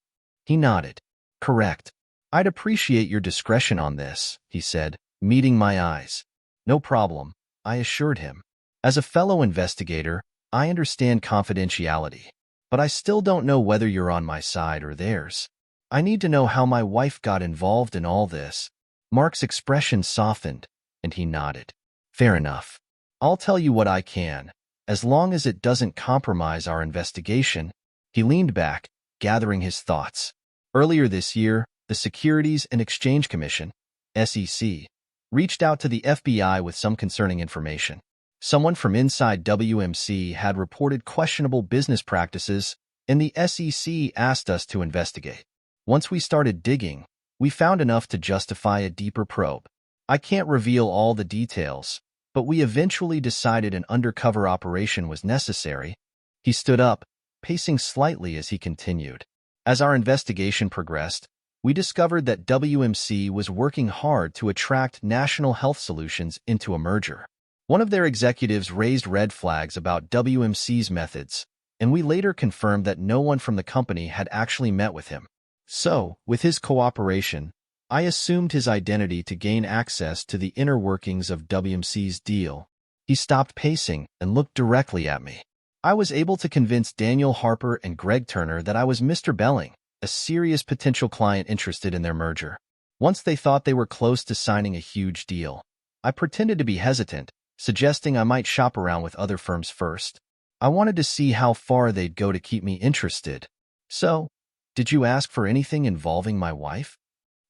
He nodded. "Correct. I'd appreciate your discretion on this," he said, meeting my eyes. "No problem," I assured him. "As a fellow investigator, I understand confidentiality, but I still don't know whether you're on my side or theirs. I need to know how my wife got involved in all this." Mark's expression softened, and he nodded. "Fair enough. I'll tell you what I can, as long as it doesn't compromise our investigation." He leaned back, gathering his thoughts. Earlier this year, the Securities and Exchange Commission, SEC, reached out to the FBI with some concerning information. Someone from inside WMC had reported questionable business practices, and the SEC asked us to investigate. Once we started digging, we found enough to justify a deeper probe. I can't reveal all the details, but we eventually decided an undercover operation was necessary. He stood up, pacing slightly as he continued. As our investigation progressed, we discovered that WMC was working hard to attract National Health Solutions into a merger. One of their executives raised red flags about WMC's methods, and we later confirmed that no one from the company had actually met with him. So, with his cooperation, I assumed his identity to gain access to the inner workings of WMC's deal. He stopped pacing and looked directly at me. I was able to convince Daniel Harper and Greg Turner that I was Mr. Belling, a serious potential client interested in their merger. Once they thought they were close to signing a huge deal, I pretended to be hesitant, suggesting I might shop around with other firms first. I wanted to see how far they'd go to keep me interested. So, did you ask for anything involving my wife?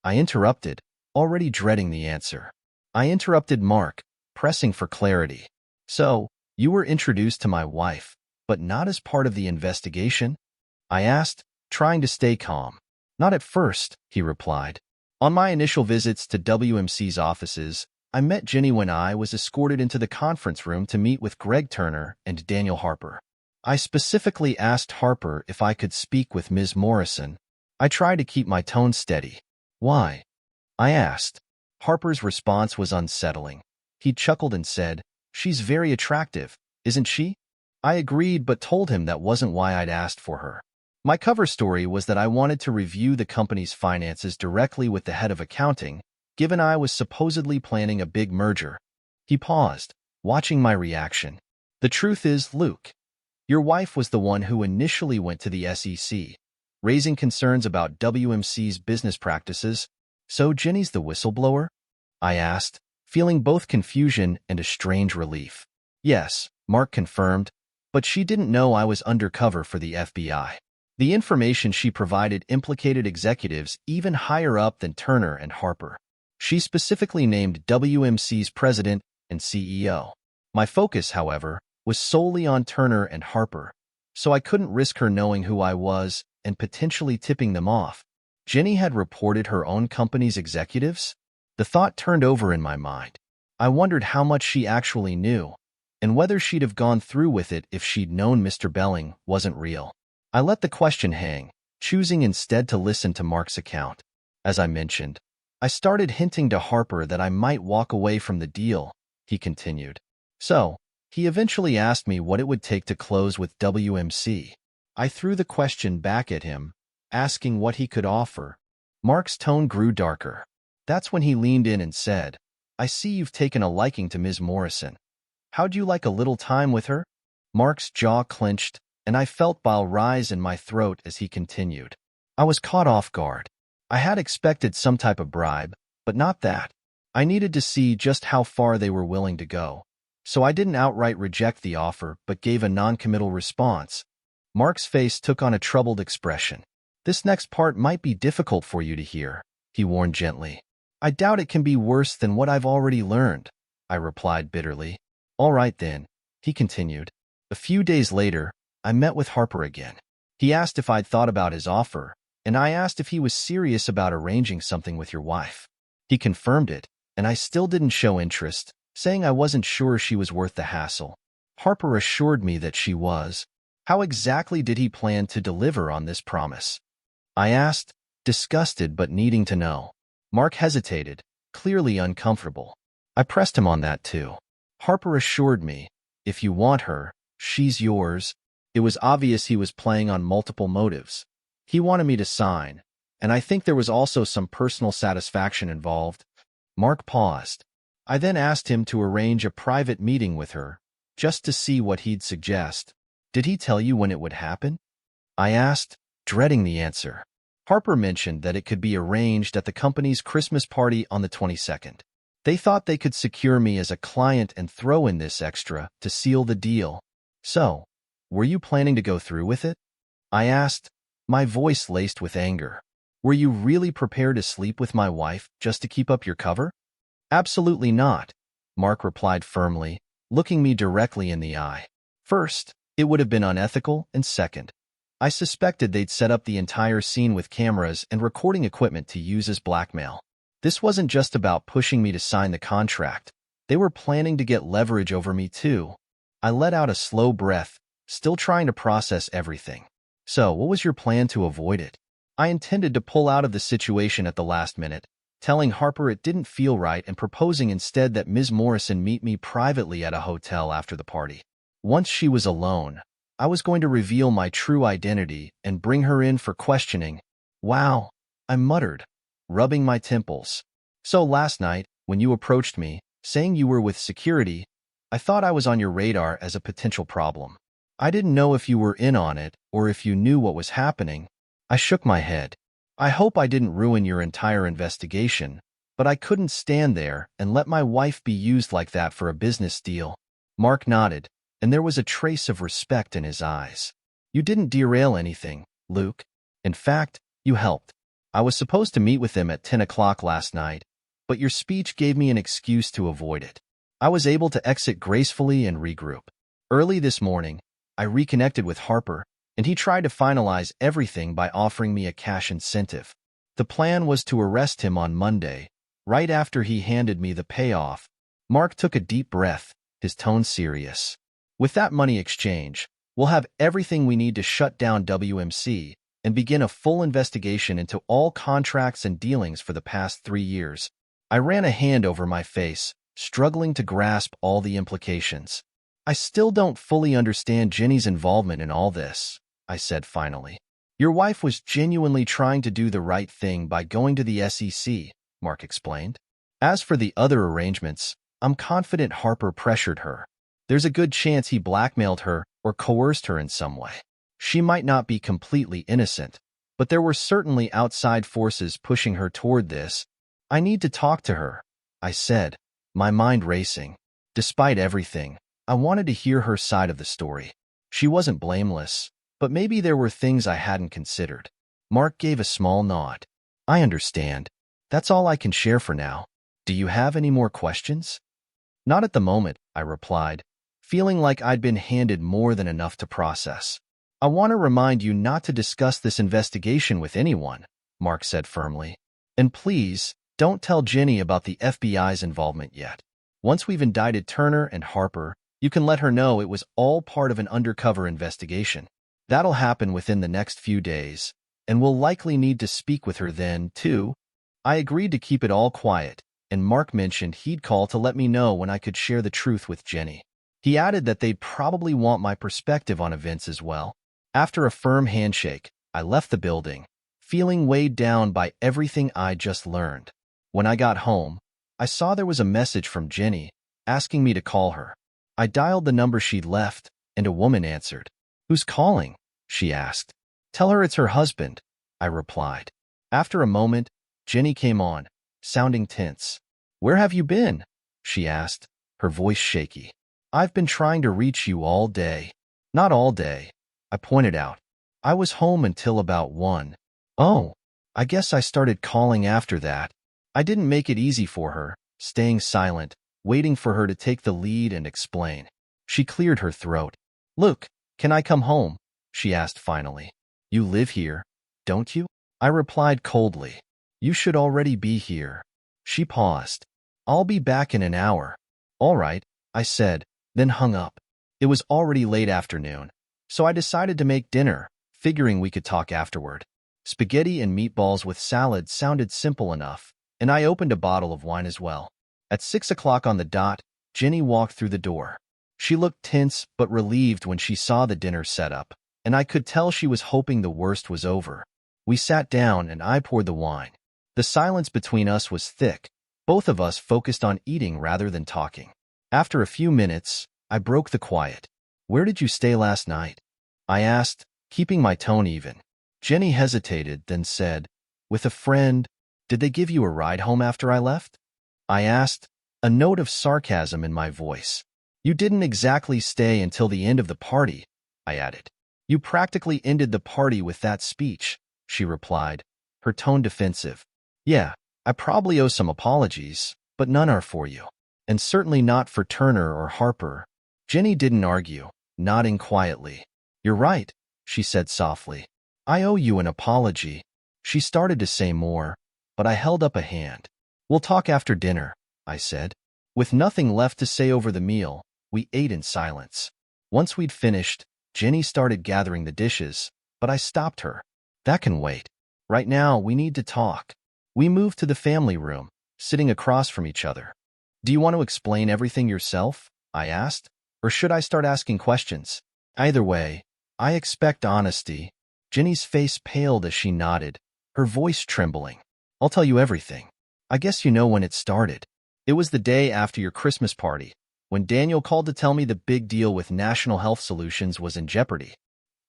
I interrupted, already dreading the answer. I interrupted Mark, pressing for clarity. So, you were introduced to my wife, but not as part of the investigation? I asked, trying to stay calm. Not at first, he replied. On my initial visits to WMC's offices, I met Jenny when I was escorted into the conference room to meet with Greg Turner and Daniel Harper. I specifically asked Harper if I could speak with Ms. Morrison. I tried to keep my tone steady. Why? I asked. Harper's response was unsettling. He chuckled and said, "She's very attractive, isn't she?" I agreed but told him that wasn't why I'd asked for her. My cover story was that I wanted to review the company's finances directly with the head of accounting, given I was supposedly planning a big merger. He paused, watching my reaction. The truth is, Luke, your wife was the one who initially went to the SEC, raising concerns about WMC's business practices. So Jenny's the whistleblower? I asked, feeling both confusion and a strange relief. Yes, Mark confirmed, but she didn't know I was undercover for the FBI. The information she provided implicated executives even higher up than Turner and Harper. She specifically named WMC's president and CEO. My focus, however, was solely on Turner and Harper, so I couldn't risk her knowing who I was and potentially tipping them off. Jenny had reported her own company's executives? The thought turned over in my mind. I wondered how much she actually knew, and whether she'd have gone through with it if she'd known Mr. Belling wasn't real. I let the question hang, choosing instead to listen to Mark's account. As I mentioned, I started hinting to Harper that I might walk away from the deal, he continued. So, he eventually asked me what it would take to close with WMC. I threw the question back at him, asking what he could offer. Mark's tone grew darker. That's when he leaned in and said, "I see you've taken a liking to Ms. Morrison. How'd you like a little time with her?" Mark's jaw clenched, and I felt bile rise in my throat as he continued. I was caught off guard. I had expected some type of bribe, but not that. I needed to see just how far they were willing to go, so I didn't outright reject the offer but gave a non-committal response. Mark's face took on a troubled expression. "This next part might be difficult for you to hear," he warned gently. "I doubt it can be worse than what I've already learned," I replied bitterly. "All right then," he continued. A few days later, I met with Harper again. He asked if I'd thought about his offer, and I asked if he was serious about arranging something with your wife. He confirmed it, and I still didn't show interest, saying I wasn't sure she was worth the hassle. Harper assured me that she was. How exactly did he plan to deliver on this promise? I asked, disgusted but needing to know. Mark hesitated, clearly uncomfortable. I pressed him on that too. Harper assured me, "If you want her, she's yours." It was obvious he was playing on multiple motives. He wanted me to sign, and I think there was also some personal satisfaction involved. Mark paused. I then asked him to arrange a private meeting with her, just to see what he'd suggest. "Did he tell you when it would happen?" I asked, dreading the answer. Harper mentioned that it could be arranged at the company's Christmas party on the 22nd. They thought they could secure me as a client and throw in this extra to seal the deal. So, were you planning to go through with it? I asked, my voice laced with anger. Were you really prepared to sleep with my wife just to keep up your cover? Absolutely not, Mark replied firmly, looking me directly in the eye. First, it would have been unethical, and second, I suspected they'd set up the entire scene with cameras and recording equipment to use as blackmail. This wasn't just about pushing me to sign the contract. They were planning to get leverage over me too. I let out a slow breath, still trying to process everything. So, what was your plan to avoid it? I intended to pull out of the situation at the last minute, telling Harper it didn't feel right and proposing instead that Ms. Morrison meet me privately at a hotel after the party. Once she was alone, I was going to reveal my true identity and bring her in for questioning. Wow, I muttered, rubbing my temples. So last night, when you approached me, saying you were with security, I thought I was on your radar as a potential problem. I didn't know if you were in on it or if you knew what was happening. I shook my head. I hope I didn't ruin your entire investigation, but I couldn't stand there and let my wife be used like that for a business deal. Mark nodded, and there was a trace of respect in his eyes. You didn't derail anything, Luke. In fact, you helped. I was supposed to meet with them at 10 o'clock last night, but your speech gave me an excuse to avoid it. I was able to exit gracefully and regroup. Early this morning, I reconnected with Harper, and he tried to finalize everything by offering me a cash incentive. The plan was to arrest him on Monday, right after he handed me the payoff. Mark took a deep breath, his tone serious. With that money exchange, we'll have everything we need to shut down WMC and begin a full investigation into all contracts and dealings for the past 3 years. I ran a hand over my face, struggling to grasp all the implications. I still don't fully understand Jenny's involvement in all this, I said finally. Your wife was genuinely trying to do the right thing by going to the SEC, Mark explained. As for the other arrangements, I'm confident Harper pressured her. There's a good chance he blackmailed her or coerced her in some way. She might not be completely innocent, but there were certainly outside forces pushing her toward this. I need to talk to her, I said, my mind racing. Despite everything, I wanted to hear her side of the story. She wasn't blameless, but maybe there were things I hadn't considered. Mark gave a small nod. I understand. That's all I can share for now. Do you have any more questions? Not at the moment, I replied, feeling like I'd been handed more than enough to process. I want to remind you not to discuss this investigation with anyone, Mark said firmly. And please, don't tell Jenny about the FBI's involvement yet. Once we've indicted Turner and Harper, you can let her know it was all part of an undercover investigation. That'll happen within the next few days, and we'll likely need to speak with her then, too. I agreed to keep it all quiet, and Mark mentioned he'd call to let me know when I could share the truth with Jenny. He added that they'd probably want my perspective on events as well. After a firm handshake, I left the building, feeling weighed down by everything I'd just learned. When I got home, I saw there was a message from Jenny asking me to call her. I dialed the number she'd left, and a woman answered. Who's calling? She asked. Tell her it's her husband, I replied. After a moment, Jenny came on, sounding tense. Where have you been? She asked, her voice shaky. I've been trying to reach you all day. Not all day, I pointed out. I was home until about 1. Oh, I guess I started calling after that. I didn't make it easy for her, staying silent, waiting for her to take the lead and explain. She cleared her throat. Look, can I come home? She asked finally. You live here, don't you? I replied coldly. You should already be here. She paused. I'll be back in an hour. All right, I said, then hung up. It was already late afternoon, so I decided to make dinner, figuring we could talk afterward. Spaghetti and meatballs with salad sounded simple enough, and I opened a bottle of wine as well. At 6 o'clock on the dot, Jenny walked through the door. She looked tense but relieved when she saw the dinner set up, and I could tell she was hoping the worst was over. We sat down and I poured the wine. The silence between us was thick, both of us focused on eating rather than talking. After a few minutes, I broke the quiet. Where did you stay last night? I asked, keeping my tone even. Jenny hesitated, then said, with a friend. Did they give you a ride home after I left? I asked, a note of sarcasm in my voice. You didn't exactly stay until the end of the party, I added. You practically ended the party with that speech, she replied, her tone defensive. Yeah, I probably owe some apologies, but none are for you. And certainly not for Turner or Harper. Jenny didn't argue, nodding quietly. You're right, she said softly. I owe you an apology. She started to say more, but I held up a hand. We'll talk after dinner, I said. With nothing left to say over the meal, we ate in silence. Once we'd finished, Jenny started gathering the dishes, but I stopped her. That can wait. Right now, we need to talk. We moved to the family room, sitting across from each other. Do you want to explain everything yourself? I asked. Or should I start asking questions? Either way, I expect honesty. Jenny's face paled as she nodded, her voice trembling. I'll tell you everything. I guess you know when it started. It was the day after your Christmas party, when Daniel called to tell me the big deal with National Health Solutions was in jeopardy.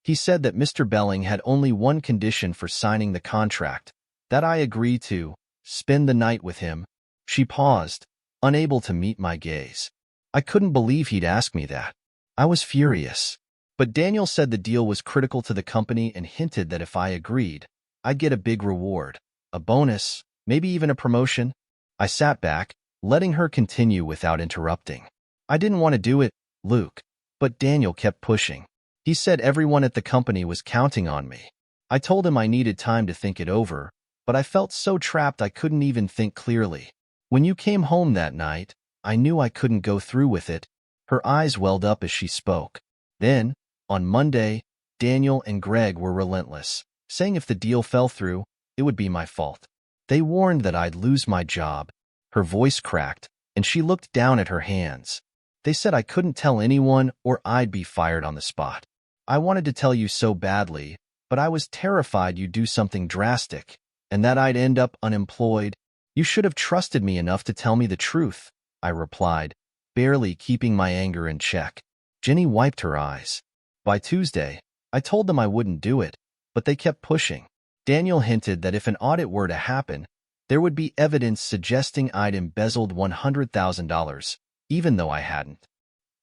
He said that Mr. Belling had only one condition for signing the contract, that I agree to spend the night with him. She paused, unable to meet my gaze. I couldn't believe he'd ask me that. I was furious. But Daniel said the deal was critical to the company and hinted that if I agreed, I'd get a big reward, a bonus, maybe even a promotion. I sat back, letting her continue without interrupting. I didn't want to do it, Luke, but Daniel kept pushing. He said everyone at the company was counting on me. I told him I needed time to think it over, but I felt so trapped I couldn't even think clearly. When you came home that night, I knew I couldn't go through with it. Her eyes welled up as she spoke. Then, on Monday, Daniel and Greg were relentless, saying if the deal fell through, it would be my fault. They warned that I'd lose my job. Her voice cracked, and she looked down at her hands. They said I couldn't tell anyone or I'd be fired on the spot. I wanted to tell you so badly, but I was terrified you'd do something drastic, and that I'd end up unemployed. You should have trusted me enough to tell me the truth, I replied, barely keeping my anger in check. Jenny wiped her eyes. By Tuesday, I told them I wouldn't do it, but they kept pushing. Daniel hinted that if an audit were to happen, there would be evidence suggesting I'd embezzled $100,000, even though I hadn't.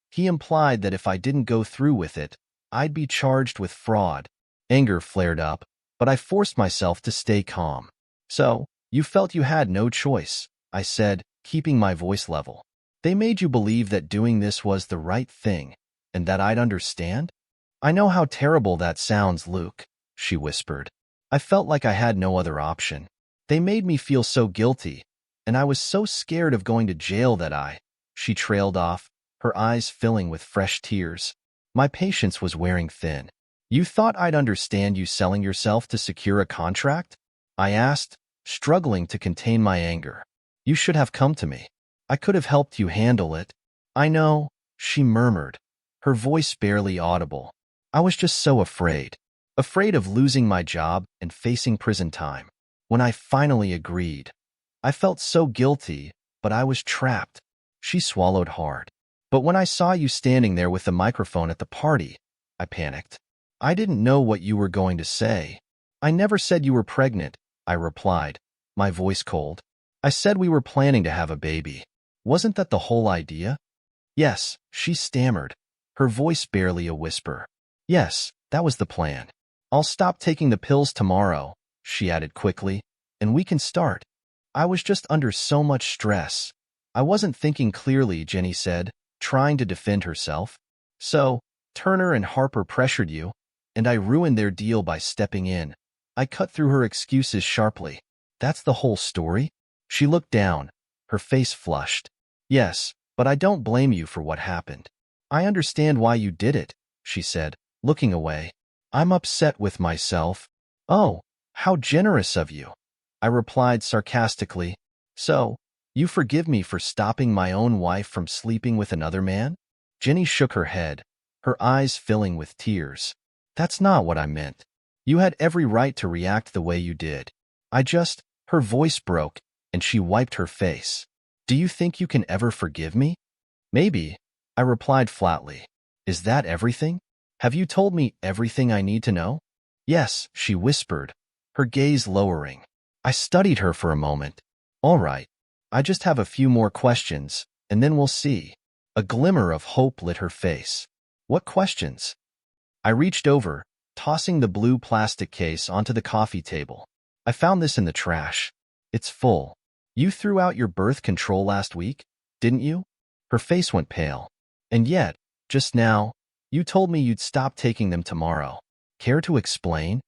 He implied that if I didn't go through with it, I'd be charged with fraud. Anger flared up, but I forced myself to stay calm. So, you felt you had no choice, I said, keeping my voice level. They made you believe that doing this was the right thing, and that I'd understand? I know how terrible that sounds, Luke, she whispered. I felt like I had no other option. They made me feel so guilty, and I was so scared of going to jail that she trailed off, her eyes filling with fresh tears. My patience was wearing thin. You thought I'd understand you selling yourself to secure a contract? I asked, struggling to contain my anger. You should have come to me. I could have helped you handle it. I know, she murmured, her voice barely audible. I was just so afraid. Afraid of losing my job and facing prison time. When I finally agreed, I felt so guilty, but I was trapped. She swallowed hard. But when I saw you standing there with the microphone at the party, I panicked. I didn't know what you were going to say. I never said you were pregnant, I replied, my voice cold. I said we were planning to have a baby. Wasn't that the whole idea? Yes, she stammered, her voice barely a whisper. Yes, that was the plan. I'll stop taking the pills tomorrow, she added quickly, and we can start. I was just under so much stress. I wasn't thinking clearly, Jenny said, trying to defend herself. So, Turner and Harper pressured you, and I ruined their deal by stepping in. I cut through her excuses sharply. That's the whole story? She looked down, her face flushed. Yes, but I don't blame you for what happened. I understand why you did it, she said, looking away. I'm upset with myself. Oh, how generous of you, I replied sarcastically. So, you forgive me for stopping my own wife from sleeping with another man? Jenny shook her head, her eyes filling with tears. That's not what I meant. You had every right to react the way you did. Her voice broke, and she wiped her face. Do you think you can ever forgive me? Maybe, I replied flatly. Is that everything? Have you told me everything I need to know? Yes, she whispered, her gaze lowering. I studied her for a moment. All right, I just have a few more questions, and then we'll see. A glimmer of hope lit her face. What questions? I reached over, tossing the blue plastic case onto the coffee table. I found this in the trash. It's full. You threw out your birth control last week, didn't you? Her face went pale. And yet, just now, you told me you'd stop taking them tomorrow. Care to explain?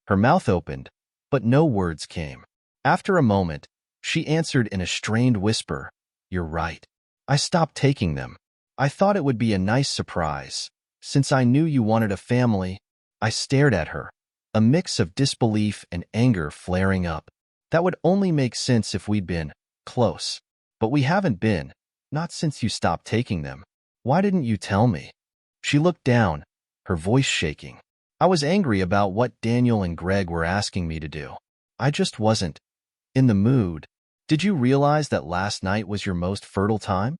Her mouth opened, but no words came. After a moment, she answered in a strained whisper, You're right. I stopped taking them. I thought it would be a nice surprise. Since I knew you wanted a family, I stared at her, a mix of disbelief and anger flaring up. That would only make sense if we'd been close. But we haven't been, not since you stopped taking them. Why didn't you tell me? She looked down, her voice shaking. I was angry about what Daniel and Greg were asking me to do. I just wasn't in the mood. Did you realize that last night was your most fertile time?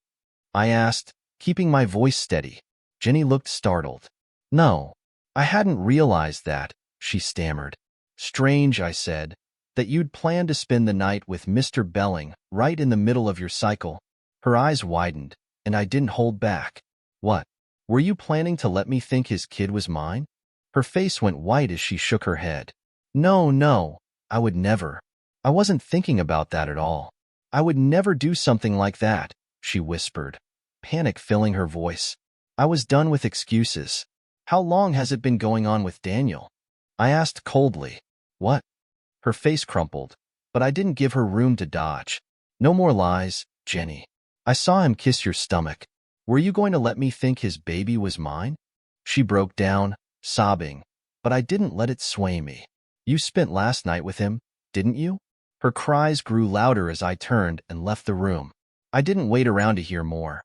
I asked, keeping my voice steady. Jenny looked startled. No, I hadn't realized that, she stammered. Strange, I said, that you'd plan to spend the night with Mr. Belling right in the middle of your cycle. Her eyes widened, and I didn't hold back. What? Were you planning to let me think his kid was mine? Her face went white as she shook her head. No, I would never. I wasn't thinking about that at all. I would never do something like that, she whispered, panic filling her voice. I was done with excuses. How long has it been going on with Daniel? I asked coldly. What? Her face crumpled, but I didn't give her room to dodge. No more lies, Jenny. I saw him kiss your stomach. Were you going to let me think his baby was mine? She broke down, sobbing, but I didn't let it sway me. You spent last night with him, didn't you? Her cries grew louder as I turned and left the room. I didn't wait around to hear more.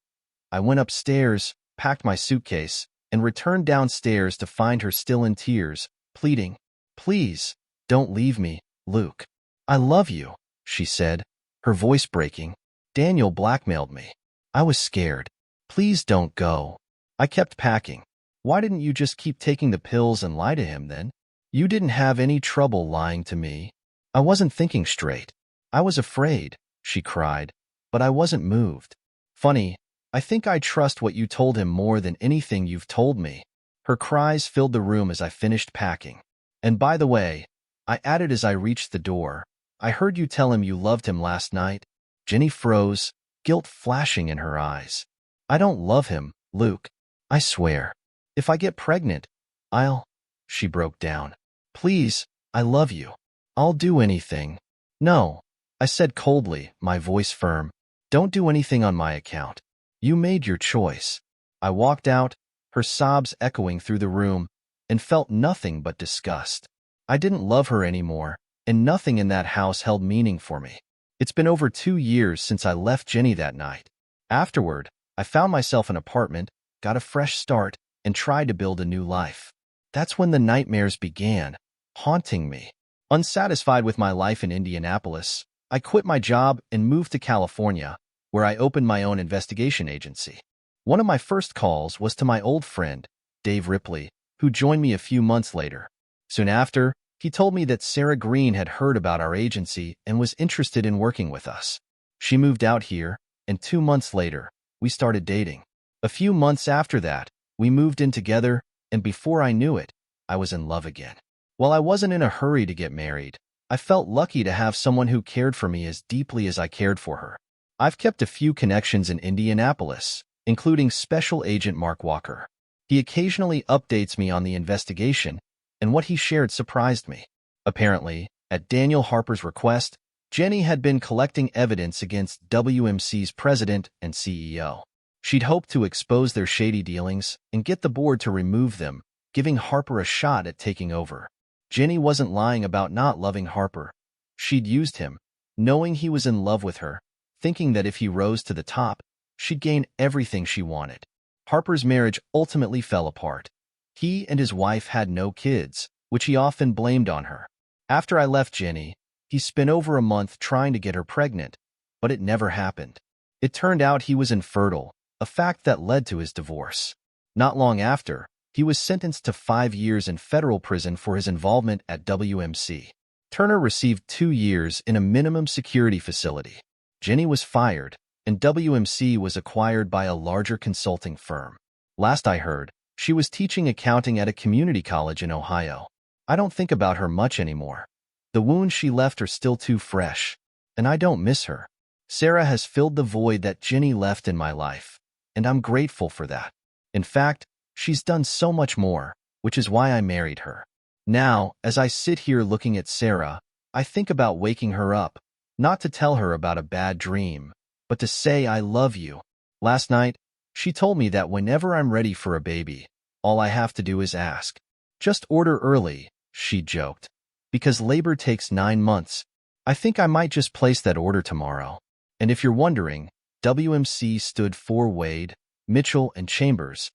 I went upstairs, packed my suitcase, and returned downstairs to find her still in tears, pleading, Please, don't leave me, Luke. I love you, she said, her voice breaking. Daniel blackmailed me. I was scared. Please don't go. I kept packing. Why didn't you just keep taking the pills and lie to him then? You didn't have any trouble lying to me. I wasn't thinking straight. I was afraid, she cried, but I wasn't moved. Funny, I think I trust what you told him more than anything you've told me. Her cries filled the room as I finished packing. And by the way, I added as I reached the door, I heard you tell him you loved him last night. Jenny froze, guilt flashing in her eyes. I don't love him, Luke. I swear. If I get pregnant, She broke down. Please, I love you. I'll do anything. No, I said coldly, my voice firm. Don't do anything on my account. You made your choice. I walked out, her sobs echoing through the room, and felt nothing but disgust. I didn't love her anymore, and nothing in that house held meaning for me. It's been over 2 years since I left Jenny that night. Afterward, I found myself an apartment, got a fresh start, and tried to build a new life. That's when the nightmares began, haunting me. Unsatisfied with my life in Indianapolis, I quit my job and moved to California, where I opened my own investigation agency. One of my first calls was to my old friend, Dave Ripley, who joined me a few months later. Soon after, he told me that Sarah Green had heard about our agency and was interested in working with us. She moved out here, and 2 months later, we started dating. A few months after that, we moved in together, and before I knew it, I was in love again. While I wasn't in a hurry to get married, I felt lucky to have someone who cared for me as deeply as I cared for her. I've kept a few connections in Indianapolis, including Special Agent Mark Walker. He occasionally updates me on the investigation, and what he shared surprised me. Apparently, at Daniel Harper's request, Jenny had been collecting evidence against WMC's president and CEO. She'd hoped to expose their shady dealings and get the board to remove them, giving Harper a shot at taking over. Jenny wasn't lying about not loving Harper. She'd used him, knowing he was in love with her, thinking that if he rose to the top, she'd gain everything she wanted. Harper's marriage ultimately fell apart. He and his wife had no kids, which he often blamed on her. After I left Jenny, he spent over a month trying to get her pregnant, but it never happened. It turned out he was infertile, a fact that led to his divorce. Not long after, he was sentenced to 5 years in federal prison for his involvement at WMC. Turner received 2 years in a minimum security facility. Jenny was fired, and WMC was acquired by a larger consulting firm. Last I heard, she was teaching accounting at a community college in Ohio. I don't think about her much anymore. The wounds she left are still too fresh, and I don't miss her. Sarah has filled the void that Jenny left in my life, and I'm grateful for that. In fact, she's done so much more, which is why I married her. Now, as I sit here looking at Sarah, I think about waking her up, not to tell her about a bad dream, but to say I love you. Last night, she told me that whenever I'm ready for a baby, all I have to do is ask. Just order early, she joked. Because labor takes 9 months. I think I might just place that order tomorrow. And if you're wondering, WMC stood for Wade, Mitchell, and Chambers,